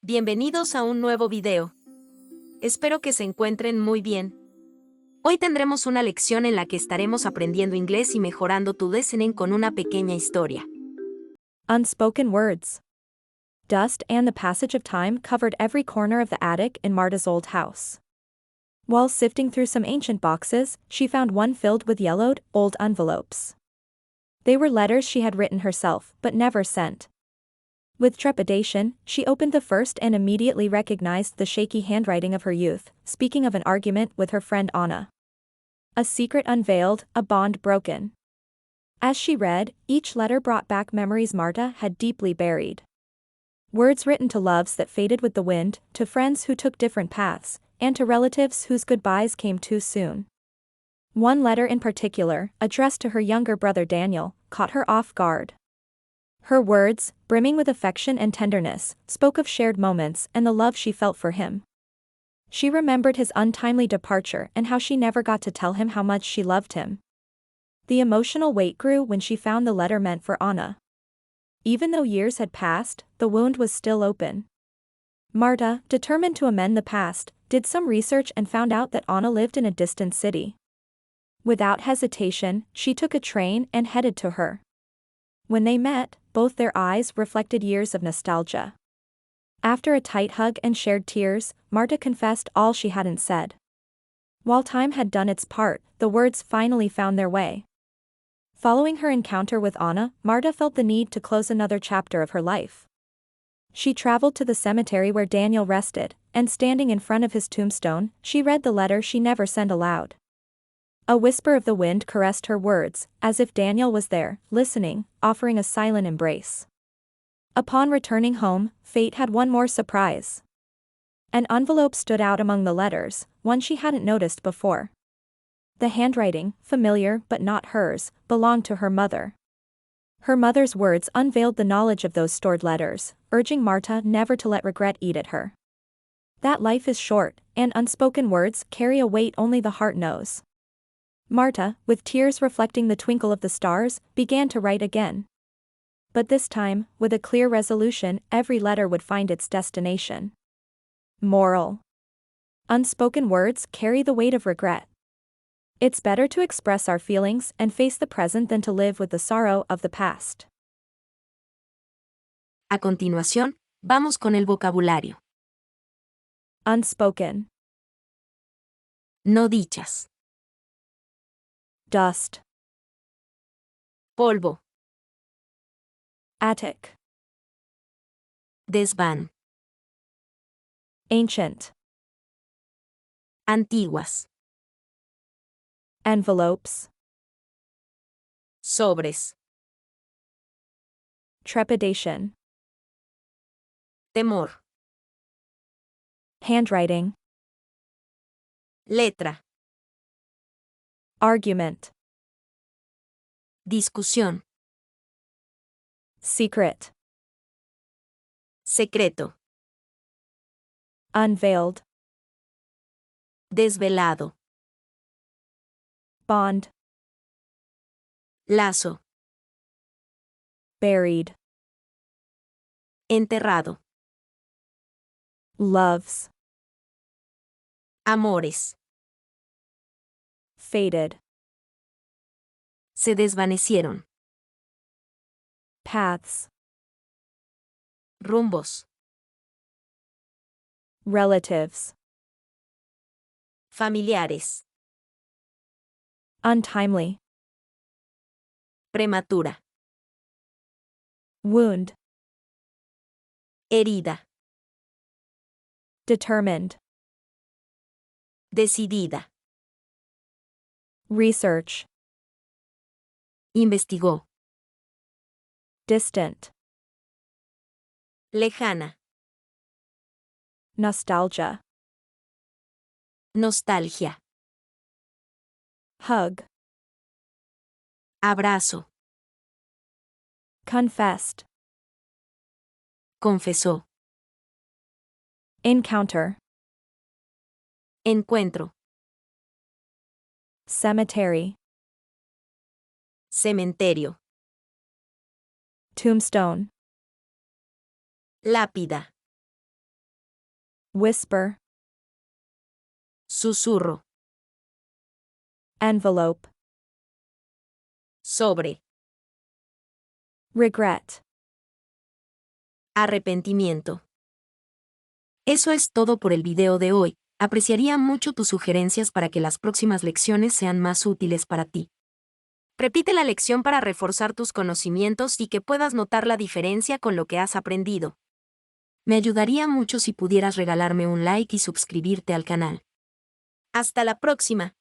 Bienvenidos a un nuevo video. Espero que se encuentren muy bien. Hoy tendremos una lección en la que estaremos aprendiendo inglés y mejorando tu listening con una pequeña historia. Unspoken words. Dust and the passage of time covered every corner of the attic in Marta's old house. While sifting through some ancient boxes, she found one filled with yellowed, old envelopes. They were letters she had written herself, but never sent. With trepidation, she opened the first and immediately recognized the shaky handwriting of her youth, speaking of an argument with her friend Anna. A secret unveiled, a bond broken. As she read, each letter brought back memories Marta had deeply buried. Words written to loves that faded with the wind, to friends who took different paths, and to relatives whose goodbyes came too soon. One letter in particular, addressed to her younger brother Daniel, caught her off guard. Her words, brimming with affection and tenderness, spoke of shared moments and the love she felt for him. She remembered his untimely departure and how she never got to tell him how much she loved him. The emotional weight grew when she found the letter meant for Anna. Even though years had passed, the wound was still open. Marta, determined to amend the past, did some research and found out that Anna lived in a distant city. Without hesitation, she took a train and headed to her. When they met, both their eyes reflected years of nostalgia. After a tight hug and shared tears, Marta confessed all she hadn't said. While time had done its part, the words finally found their way. Following her encounter with Anna, Marta felt the need to close another chapter of her life. She traveled to the cemetery where Daniel rested, and standing in front of his tombstone, she read the letter she never sent aloud. A whisper of the wind caressed her words, as if Daniel was there, listening, offering a silent embrace. Upon returning home, fate had one more surprise. An envelope stood out among the letters, one she hadn't noticed before. The handwriting, familiar but not hers, belonged to her mother. Her mother's words unveiled the knowledge of those stored letters, urging Marta never to let regret eat at her. That life is short, and unspoken words carry a weight only the heart knows. Marta, with tears reflecting the twinkle of the stars, began to write again. But this time, with a clear resolution, every letter would find its destination. Moral. Unspoken words carry the weight of regret. It's better to express our feelings and face the present than to live with the sorrow of the past. A continuación, vamos con el vocabulario. Unspoken. No dichas. Dust. Polvo. Attic. Desván. Ancient. Antiguas. Envelopes. Sobres. Trepidation. Temor. Handwriting. Letra. Argument. Discusión. Secret. Secreto. Unveiled. Desvelado. Bond. Lazo. Buried. Enterrado. Loves. Amores. Faded. Se desvanecieron. Paths. Rumbos. Relatives. Familiares. Untimely. Prematura. Wound. Herida. Determined. Decidida. Research. Investigó. Distant. Lejana. Nostalgia. Nostalgia. Hug. Abrazo. Confessed. Confesó. Encounter. Encuentro. Cemetery. Cementerio. Tombstone. Lápida. whisper, susurro, envelope, sobre, regret. arrepentimiento. Eso es todo por el video de hoy. Apreciaría mucho tus sugerencias para que las próximas lecciones sean más útiles para ti. Repite la lección para reforzar tus conocimientos y que puedas notar la diferencia con lo que has aprendido. Me ayudaría mucho si pudieras regalarme un like y suscribirte al canal. Hasta la próxima.